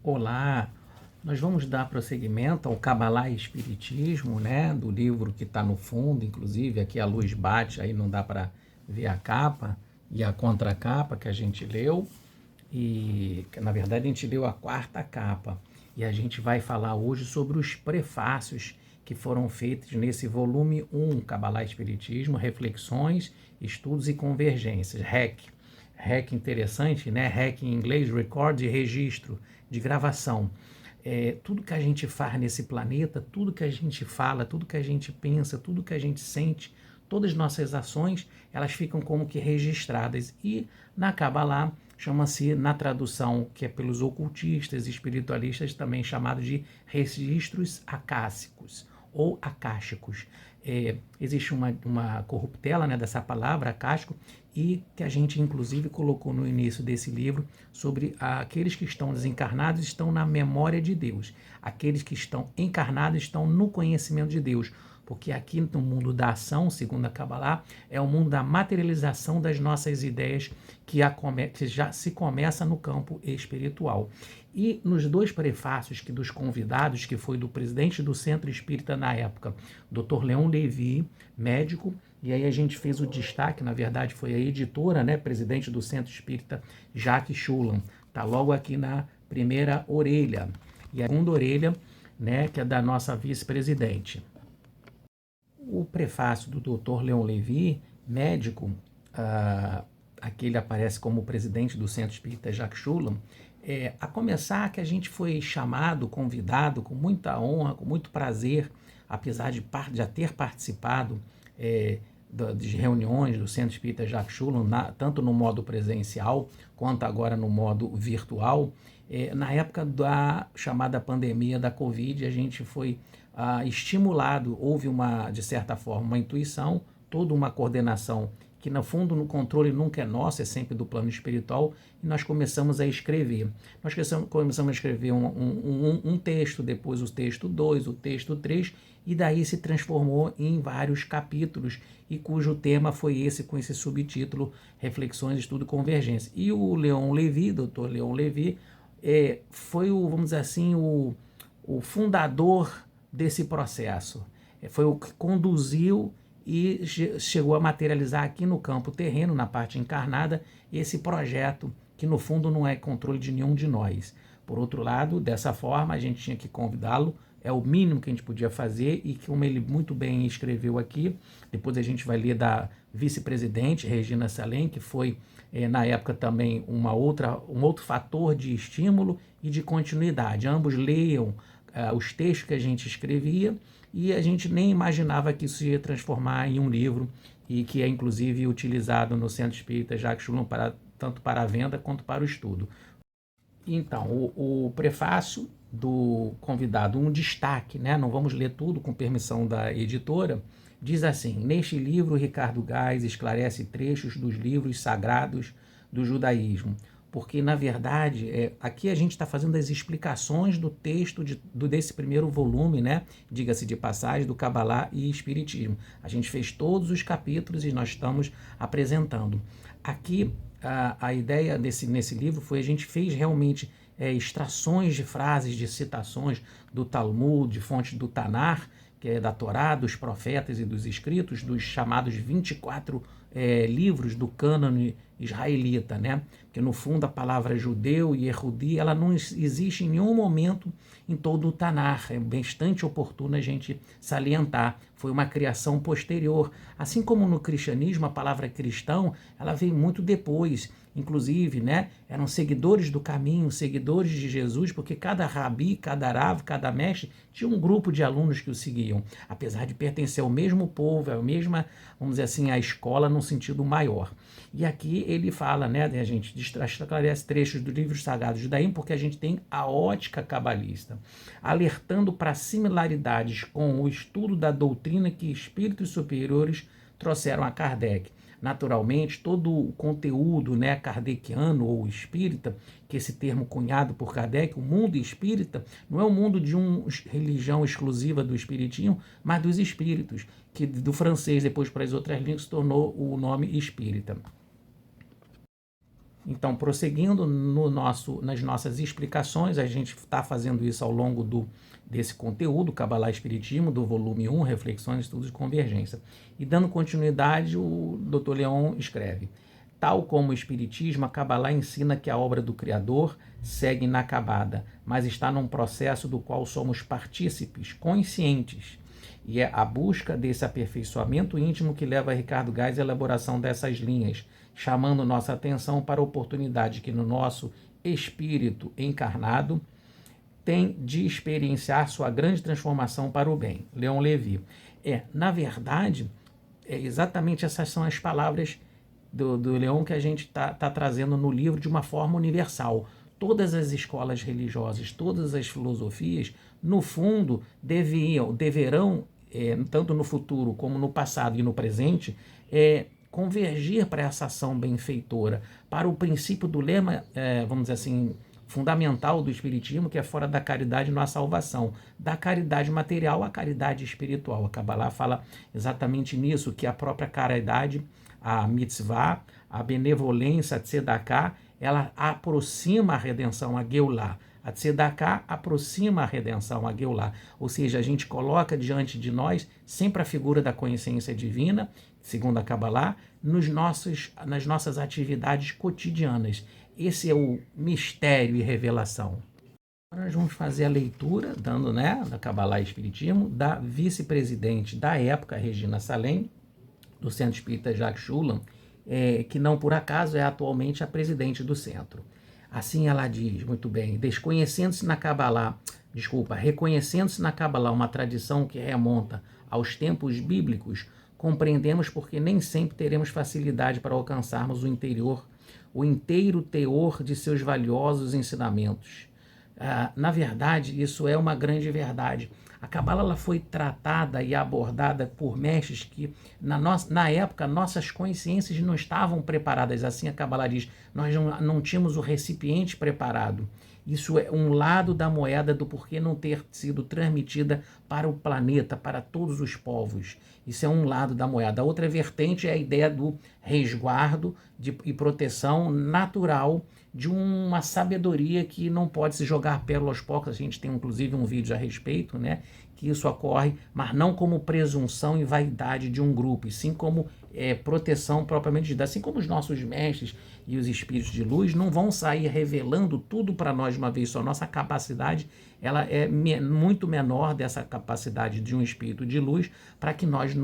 Olá, nós vamos dar prosseguimento ao Cabalá e Espiritismo, né, do livro que está no fundo, inclusive aqui a luz bate, aí não dá para ver a capa e a contracapa que a gente leu, e na verdade a gente leu a quarta capa, e a gente vai falar hoje sobre os prefácios que foram feitos nesse volume 1, Cabalá e Espiritismo, Reflexões, Estudos e Convergências, REC. REC interessante, né? REC em inglês, Record, de registro, de gravação. Tudo que a gente faz nesse planeta, tudo que a gente fala, tudo que a gente pensa, tudo que a gente sente, todas as nossas ações, elas ficam como que registradas. E na Kabbalah chama-se, na tradução que é pelos ocultistas e espiritualistas, também chamado de registros acássicos ou acásticos. Existe uma corruptela, né, dessa palavra, acástico, e que a gente inclusive colocou no início desse livro sobre aqueles que estão desencarnados estão na memória de Deus, aqueles que estão encarnados estão no conhecimento de Deus, porque aqui no mundo da ação, segundo a Kabbalah, é o mundo da materialização das nossas ideias que já se começa no campo espiritual. E nos dois prefácios que dos convidados, que foi do presidente do Centro Espírita na época, Dr. Leon Levi, médico, e aí a gente fez o destaque, na verdade foi a editora, né, presidente do Centro Espírita, Jacques Schulam, está logo aqui na primeira orelha. E a segunda orelha, né, que é da nossa vice-presidente. O prefácio do Dr. Leon Levi, médico, aqui ele aparece como presidente do Centro Espírita Jacques Schulam, a começar que a gente foi chamado, convidado, com muita honra, com muito prazer, apesar de já ter participado de reuniões do Centro Espírita Jacques Schulam, tanto no modo presencial quanto agora no modo virtual. Na época da chamada pandemia da Covid, a gente foi estimulado, houve de certa forma, uma intuição, toda uma coordenação que no fundo no controle nunca é nosso, é sempre do plano espiritual, e nós começamos a escrever. Nós começamos a escrever um texto, depois o texto 2, o texto 3, e daí se transformou em vários capítulos, e cujo tema foi esse, com esse subtítulo, Reflexões, Estudo e Convergência. E o Leon Levi, Dr. Leon Levi, foi vamos dizer assim, o fundador desse processo. Foi o que conduziu e chegou a materializar aqui no campo terreno, na parte encarnada, esse projeto que no fundo não é controle de nenhum de nós. Por outro lado, dessa forma, a gente tinha que convidá-lo, é o mínimo que a gente podia fazer, e como ele muito bem escreveu aqui, depois a gente vai ler da vice-presidente Regina Salem, que foi na época também um outro fator de estímulo e de continuidade. Ambos leiam os textos que a gente escrevia, e a gente nem imaginava que isso ia transformar em um livro, e que é inclusive utilizado no Centro Espírita Jacques Schulam tanto para a venda quanto para o estudo. Então, o prefácio do convidado, um destaque, né? Não vamos ler tudo, com permissão da editora, diz assim: neste livro, Ricardo Gás esclarece trechos dos livros sagrados do judaísmo, porque, na verdade, aqui a gente está fazendo as explicações do texto desse primeiro volume, né? Diga-se de passagem, do Cabalá e Espiritismo. A gente fez todos os capítulos e nós estamos apresentando. Aqui, a ideia nesse livro foi, a gente fez realmente extrações de frases, de citações do Talmud, de fontes do Tanar, que é da Torá, dos profetas e dos escritos, dos chamados 24 livros do cânone israelita, né? Porque no fundo a palavra judeu e erudi, ela não existe em nenhum momento em todo o Tanar, é bastante oportuno a gente salientar, foi uma criação posterior, assim como no cristianismo a palavra cristão, ela veio muito depois, inclusive, né, eram seguidores do caminho, seguidores de Jesus, porque cada rabi, cada rav, cada mestre tinha um grupo de alunos que o seguiam, apesar de pertencer ao mesmo povo, à mesma, vamos dizer assim, a escola num sentido maior. E aqui ele fala, né, a gente esclarece trechos do livro sagrado judaísmo, porque a gente tem a ótica cabalista, alertando para similaridades com o estudo da doutrina que espíritos superiores trouxeram a Kardec. Naturalmente, todo o conteúdo, né, kardeciano ou espírita, que esse termo cunhado por Kardec, o mundo espírita, não é o mundo de uma religião exclusiva do espiritismo, mas dos espíritos, que do francês, depois para as outras línguas, se tornou o nome espírita. Então, prosseguindo nas nossas explicações, a gente está fazendo isso ao longo desse conteúdo, Cabalá e Espiritismo, do volume 1, Reflexões, Estudos de Convergência. E dando continuidade, o Dr. Leon escreve: tal como o Espiritismo, a Cabalá ensina que a obra do Criador segue inacabada, mas está num processo do qual somos partícipes, conscientes. E é a busca desse aperfeiçoamento íntimo que leva a Ricardo Gás à elaboração dessas linhas, chamando nossa atenção para a oportunidade que no nosso espírito encarnado tem de experienciar sua grande transformação para o bem. Leon Levi. Na verdade, exatamente essas são as palavras do Leon que a gente está trazendo no livro de uma forma universal. Todas as escolas religiosas, todas as filosofias, no fundo, deverão, tanto no futuro como no passado e no presente, convergir para essa ação benfeitora, para o princípio do lema, vamos dizer assim, fundamental do Espiritismo, que é fora da caridade não há salvação, da caridade material à caridade espiritual. A Kabbalah fala exatamente nisso, que a própria caridade, a mitzvah, a benevolência, a tzedakah, ela aproxima a redenção, a Geulah. A tzedakah aproxima a redenção, a Geulah. Ou seja, a gente coloca diante de nós sempre a figura da consciência divina, segundo a Kabbalah, nas nossas atividades cotidianas. Esse é o mistério e revelação. Agora nós vamos fazer a leitura, dando, da Kabbalah e Espiritismo, da vice-presidente da época, Regina Salem, do Centro Espírita Jacques Schulam, que não por acaso é atualmente a presidente do centro. Assim ela diz, muito bem, reconhecendo-se na Kabbalah uma tradição que remonta aos tempos bíblicos, compreendemos porque nem sempre teremos facilidade para alcançarmos o inteiro teor de seus valiosos ensinamentos. Na verdade, isso é uma grande verdade. A Kabbalah ela foi tratada e abordada por mestres que, na época, nossas consciências não estavam preparadas. Assim a Kabbalah diz, nós não tínhamos o recipiente preparado. Isso é um lado da moeda do porquê não ter sido transmitida para o planeta, para todos os povos. Isso é um lado da moeda. A outra vertente é a ideia do resguardo e proteção natural de uma sabedoria que não pode se jogar pérola aos poucos. A gente tem inclusive um vídeo a respeito, que isso ocorre, mas não como presunção e vaidade de um grupo, e sim como proteção propriamente dita. Assim como os nossos mestres e os espíritos de luz não vão sair revelando tudo para nós de uma vez só. Nossa capacidade ela é muito menor dessa capacidade de um espírito de luz para que nós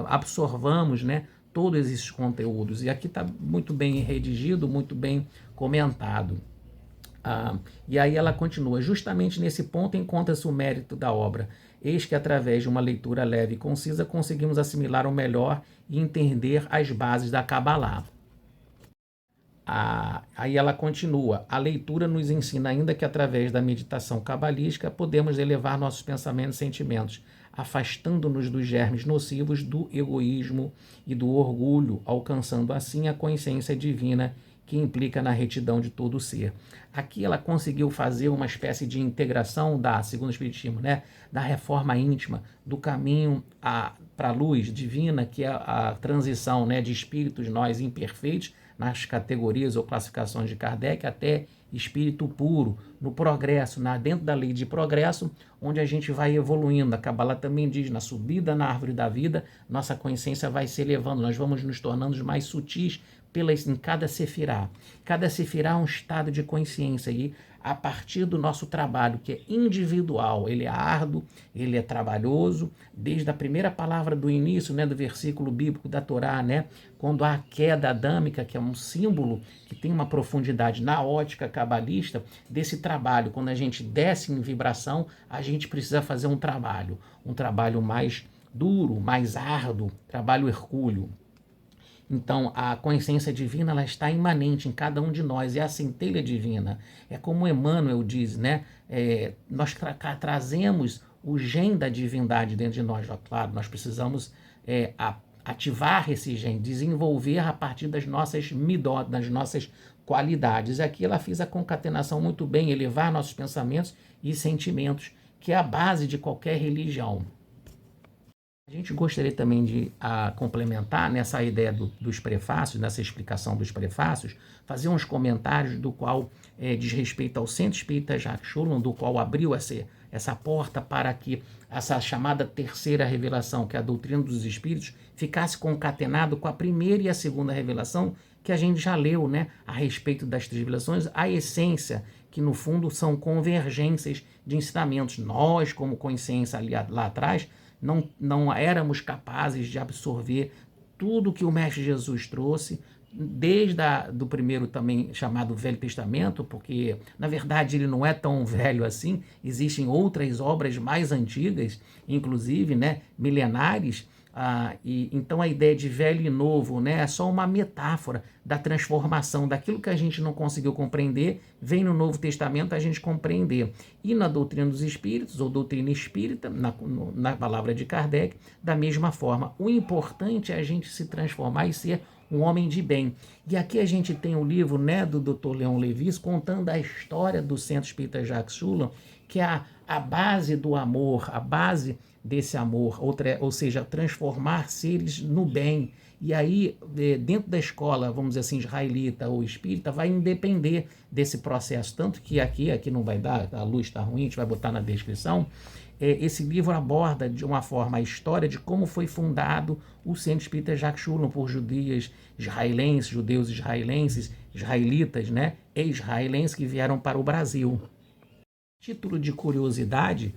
absorvamos, todos esses conteúdos. E aqui está muito bem redigido, muito bem comentado. E aí ela continua, justamente nesse ponto encontra-se o mérito da obra. Eis que através de uma leitura leve e concisa conseguimos assimilar o melhor e entender as bases da Kabbalah. Aí ela continua, a leitura nos ensina ainda que através da meditação cabalística podemos elevar nossos pensamentos e sentimentos, afastando-nos dos germes nocivos do egoísmo e do orgulho, alcançando assim a consciência divina que implica na retidão de todo o ser. Aqui ela conseguiu fazer uma espécie de integração segundo o Espiritismo, da reforma íntima, do caminho para a luz divina, que é a transição de espíritos nós imperfeitos, nas categorias ou classificações de Kardec, até espírito puro, no progresso, dentro da lei de progresso, onde a gente vai evoluindo. A Kabbalah também diz, na subida na árvore da vida, nossa consciência vai se elevando, nós vamos nos tornando mais sutis em cada sefirá. Cada sefirá é um estado de consciência e a partir do nosso trabalho, que é individual, ele é árduo, ele é trabalhoso, desde a primeira palavra do início, do versículo bíblico da Torá, quando há a queda adâmica, que é um símbolo que tem uma profundidade na ótica cabalista, desse trabalho, quando a gente desce em vibração, a gente precisa fazer um trabalho mais duro, mais árduo, trabalho hercúleo. Então, a consciência divina ela está imanente em cada um de nós, é a centelha divina. É como Emmanuel diz, nós trazemos o gen da divindade dentro de nós. Claro, nós precisamos ativar esse gen, desenvolver a partir das nossas midot, das nossas qualidades. Aqui ela fez a concatenação muito bem, elevar nossos pensamentos e sentimentos, que é a base de qualquer religião. A gente gostaria também de complementar nessa ideia dos prefácios, nessa explicação dos prefácios, fazer uns comentários do qual diz respeito ao Centro Espírita Jacques Schulman, do qual abriu essa porta para que essa chamada terceira revelação, que é a doutrina dos espíritos, ficasse concatenado com a primeira e a segunda revelação que a gente já leu, né, a respeito das três revelações, a essência, que no fundo são convergências de ensinamentos. Nós, como consciência lá atrás, não éramos capazes de absorver tudo que o Mestre Jesus trouxe, desde do primeiro também chamado Velho Testamento, porque na verdade ele não é tão velho assim, existem outras obras mais antigas, inclusive, né, milenares. Então a ideia de velho e novo, né, é só uma metáfora da transformação daquilo que a gente não conseguiu compreender, vem no Novo Testamento a gente compreender. E na doutrina dos espíritos, ou doutrina espírita, na palavra de Kardec, da mesma forma. O importante é a gente se transformar e ser um homem de bem. E aqui a gente tem o livro, né, do Dr. Leon Levis, contando a história do Centro Espírita Jacques Schulman, que é a base do amor, a base desse amor, ou seja, transformar seres no bem. E aí, dentro da escola, vamos dizer assim, israelita ou espírita, vai depender desse processo. Tanto que aqui não vai dar, a luz está ruim, a gente vai botar na descrição. Esse livro aborda de uma forma a história de como foi fundado o Centro Espírita Jacques Schulman por judeus israelenses, israelitas, né, e israelenses que vieram para o Brasil. Título de curiosidade,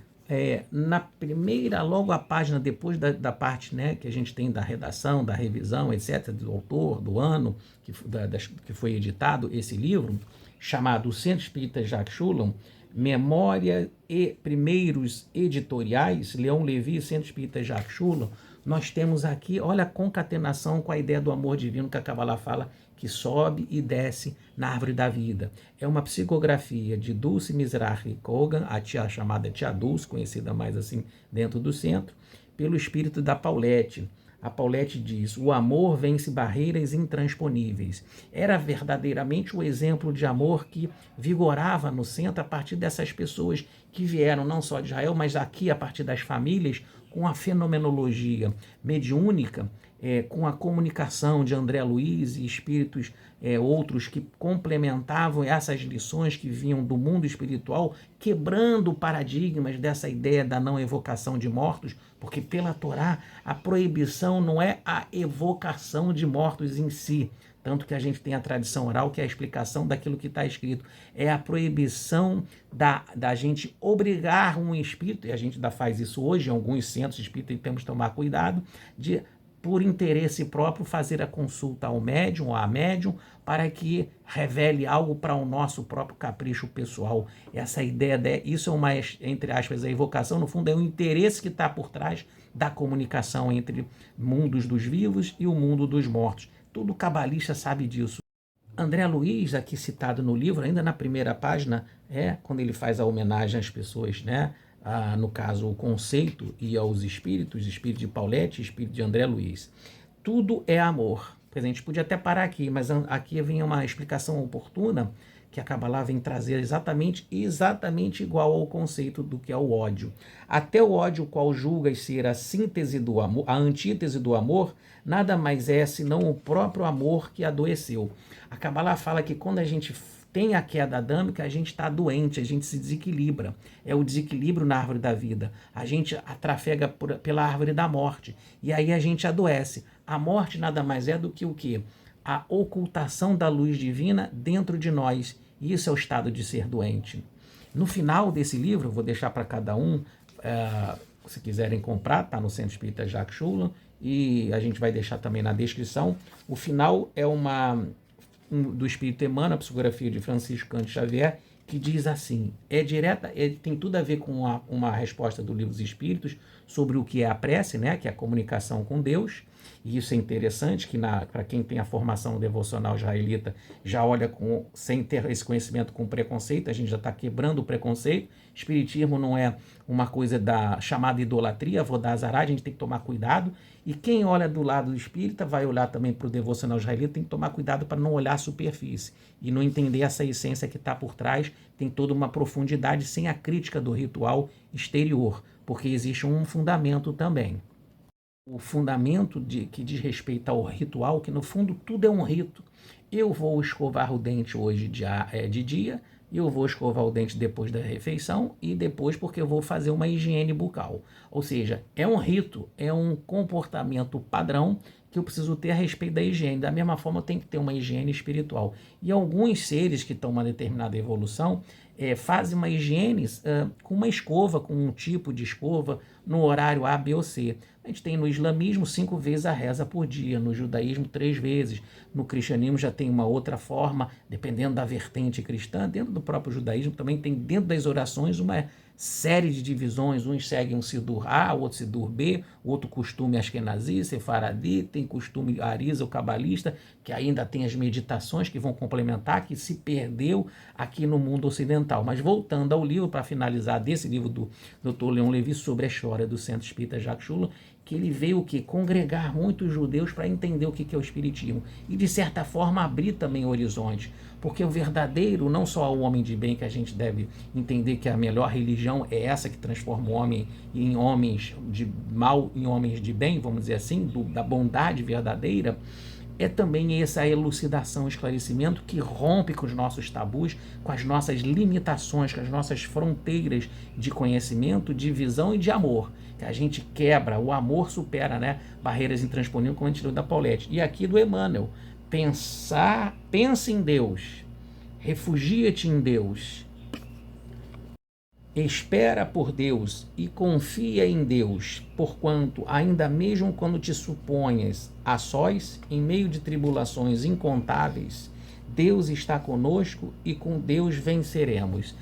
na primeira, logo a página depois da parte, né, que a gente tem da redação, da revisão, etc., do autor, do ano que foi editado esse livro, chamado Centro Espírita Jacques Schulman, Memória e Primeiros Editoriais, Leon Levi, Centro Espírita Jacques Schulman, nós temos aqui, olha a concatenação com a ideia do amor divino que a Kabbalah fala, que sobe e desce na árvore da vida. É uma psicografia de Dulce Mizrahi Kogan, a chamada Tia Dulce, conhecida mais assim dentro do centro, pelo espírito da Paulette. A Paulette diz: o amor vence barreiras intransponíveis. Era verdadeiramente o exemplo de amor que vigorava no centro a partir dessas pessoas que vieram não só de Israel, mas aqui a partir das famílias, com a fenomenologia mediúnica, com a comunicação de André Luiz e espíritos outros que complementavam essas lições que vinham do mundo espiritual, quebrando paradigmas dessa ideia da não evocação de mortos, porque pela Torá a proibição não é a evocação de mortos em si, tanto que a gente tem a tradição oral, que é a explicação daquilo que está escrito. É a proibição da gente obrigar um espírito, e a gente ainda faz isso hoje em alguns centros espíritas, e temos que tomar cuidado, de, por interesse próprio, fazer a consulta ao médium ou à médium para que revele algo para o nosso próprio capricho pessoal. Essa ideia, isso é uma, entre aspas, a evocação, no fundo é o interesse que está por trás da comunicação entre mundos dos vivos e o mundo dos mortos. Todo cabalista sabe disso. André Luiz, aqui citado no livro, ainda na primeira página, quando ele faz a homenagem às pessoas, né? No caso, o conceito e aos espíritos, espírito de Paulette, espírito de André Luiz. Tudo é amor. A gente podia até parar aqui, mas aqui vem uma explicação oportuna que a Kabbalah vem trazer exatamente igual ao conceito do que é o ódio. Até o ódio, qual julgas ser a síntese do amor, a antítese do amor, nada mais é senão o próprio amor que adoeceu. A Kabbalah fala que quando a gente tem a queda adâmica, a gente está doente, a gente se desequilibra. É o desequilíbrio na árvore da vida. A gente trafega pela árvore da morte. E aí a gente adoece. A morte nada mais é do que o quê? A ocultação da luz divina dentro de nós. Isso é o estado de ser doente. No final desse livro, vou deixar para cada um, se quiserem comprar, está no Centro Espírita Jacques Schulman, e a gente vai deixar também na descrição. O final é do Espírito Emmanuel, a psicografia de Francisco Cândido Xavier, que diz assim, tem tudo a ver com uma resposta do Livro dos Espíritos sobre o que é a prece, né, que é a comunicação com Deus. E isso é interessante, que para quem tem a formação devocional israelita já olha sem ter esse conhecimento com preconceito, a gente já está quebrando o preconceito. Espiritismo não é uma coisa da chamada idolatria, vodazará, a gente tem que tomar cuidado. E quem olha do lado do espírita vai olhar também para o devocional israelita, tem que tomar cuidado para não olhar a superfície e não entender essa essência que está por trás, tem toda uma profundidade sem a crítica do ritual exterior, porque existe um fundamento também. o fundamento que diz respeito ao ritual, que no fundo tudo é um rito. Eu vou escovar o dente hoje de dia, e eu vou escovar o dente depois da refeição e depois porque eu vou fazer uma higiene bucal. Ou seja, é um rito, é um comportamento padrão que eu preciso ter a respeito da higiene. Da mesma forma, eu tenho que ter uma higiene espiritual. E alguns seres que estão em uma determinada evolução fazem uma higiene com uma escova, com um tipo de escova, no horário A, B ou C. A gente tem no islamismo 5 vezes a reza por dia, no judaísmo 3 vezes, no cristianismo já tem uma outra forma, dependendo da vertente cristã. Dentro do próprio judaísmo também tem dentro das orações uma série de divisões, uns seguem um Sidur A, outro Sidur B, outro costume Ashkenazi, Sefaradi, tem costume Arisa, o cabalista, que ainda tem as meditações que vão complementar, que se perdeu aqui no mundo ocidental. Mas voltando ao livro, para finalizar desse livro do Dr. Leon Levi sobre a história do Centro Espírita Jacques Schuller, que ele veio o quê? Congregar muitos judeus para entender o que é o espiritismo e, de certa forma, abrir também horizontes, porque o verdadeiro, não só o homem de bem, que a gente deve entender que a melhor religião é essa que transforma o homem em homens de mal em homens de bem, vamos dizer assim, da bondade verdadeira, é também essa elucidação, esclarecimento que rompe com os nossos tabus, com as nossas limitações, com as nossas fronteiras de conhecimento, de visão e de amor. Que a gente quebra, o amor supera, né, barreiras intransponíveis, como a gente leu da Paulette. E aqui do Emmanuel, pensa em Deus, refugia-te em Deus, espera por Deus e confia em Deus, porquanto, ainda mesmo quando te suponhas a sós, em meio de tribulações incontáveis, Deus está conosco e com Deus venceremos.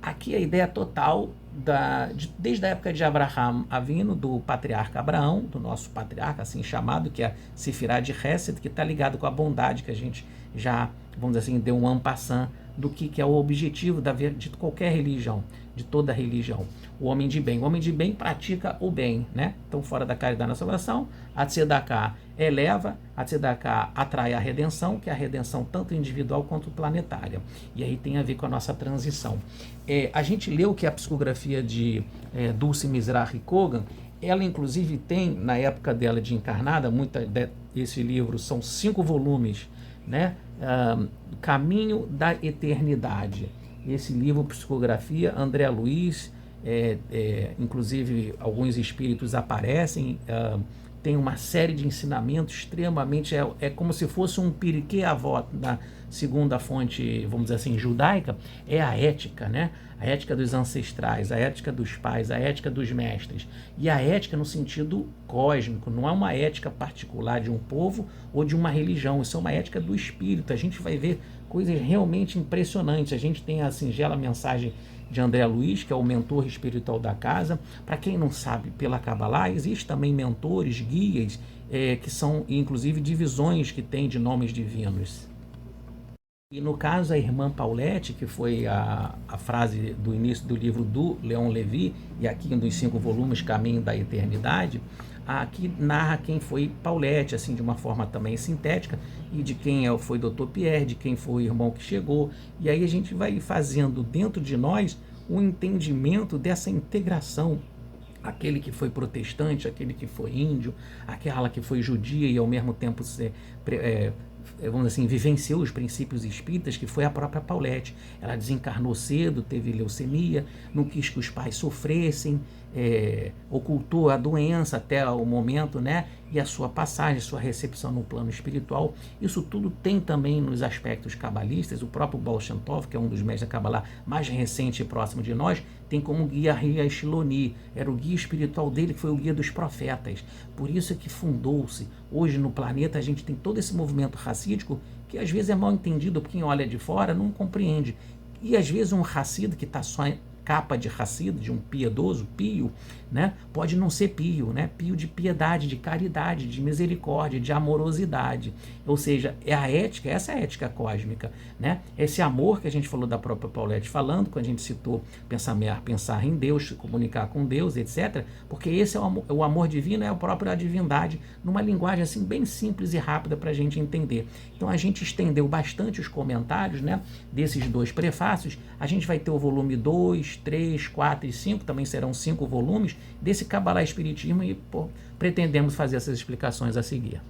Aqui a ideia total, desde a época de Abraham Avino, do patriarca Abraão, do nosso patriarca, assim chamado, que é Sefirá de Hesed, que está ligado com a bondade, que a gente já, vamos dizer assim, deu um en passant do que é o objetivo de qualquer religião, de toda religião. O homem de bem. O homem de bem pratica o bem, né? Então, fora da caridade na salvação, a Tzedakah eleva, a Tzedakah atrai a redenção, que é a redenção tanto individual quanto planetária. E aí tem a ver com a nossa transição. A gente leu que a psicografia de Dulce Mizrahi Kogan, ela inclusive tem, na época dela de encarnada, esse livro são 5 volumes, né? Caminho da Eternidade. Esse livro, psicografia, André Luiz, inclusive alguns espíritos aparecem, tem uma série de ensinamentos extremamente, como se fosse um Pirkei Avot da segunda fonte, vamos dizer assim, judaica, é a ética, né? A ética dos ancestrais, a ética dos pais, a ética dos mestres. E a ética no sentido cósmico, não é uma ética particular de um povo ou de uma religião, isso é uma ética do espírito. A gente vai ver coisas realmente impressionantes. A gente tem a singela mensagem de André Luiz, que é o mentor espiritual da casa. Para quem não sabe, pela Kabbalah, existem também mentores, guias, que são inclusive divisões que tem de nomes divinos. E no caso a irmã Paulette, que foi a frase do início do livro do Leon Levi, e aqui um dos 5 volumes, Caminho da Eternidade, aqui narra quem foi Paulette, assim, de uma forma também sintética, e de quem foi Dr. Pierre, de quem foi o irmão que chegou, e aí a gente vai fazendo dentro de nós um entendimento dessa integração, aquele que foi protestante, aquele que foi índio, aquela que foi judia e ao mesmo tempo vamos dizer assim, vivenciou os princípios espíritas, que foi a própria Paulette. Ela desencarnou cedo, teve leucemia, não quis que os pais sofressem, ocultou a doença até o momento, né? E a sua passagem, sua recepção no plano espiritual. Isso tudo tem também nos aspectos cabalistas. O próprio Baal Shem Tov, que é um dos mestres da Kabbalah mais recente e próximo de nós, tem como guia Ria Shiloni. Era o guia espiritual dele, que foi o guia dos profetas. Por isso é que fundou-se. Hoje no planeta a gente tem todo esse movimento racídico que às vezes é mal entendido, porque quem olha de fora não compreende. E às vezes um racido que está só capa de racido, de um piedoso, pio, né? Pode não ser pio, né? Pio de piedade, de caridade, de misericórdia, de amorosidade. Ou seja, é a ética, essa é a ética cósmica, né? Esse amor que a gente falou da própria Paulette falando, quando a gente citou pensar em Deus, se comunicar com Deus, etc. Porque esse é o amor divino, é a própria divindade, numa linguagem assim bem simples e rápida para a gente entender. Então a gente estendeu bastante os comentários, né, desses 2 prefácios. A gente vai ter o volume 2, 2, 3, 4 e 5, também serão 5 volumes, desse Kabbalah Espiritismo e pretendemos fazer essas explicações a seguir.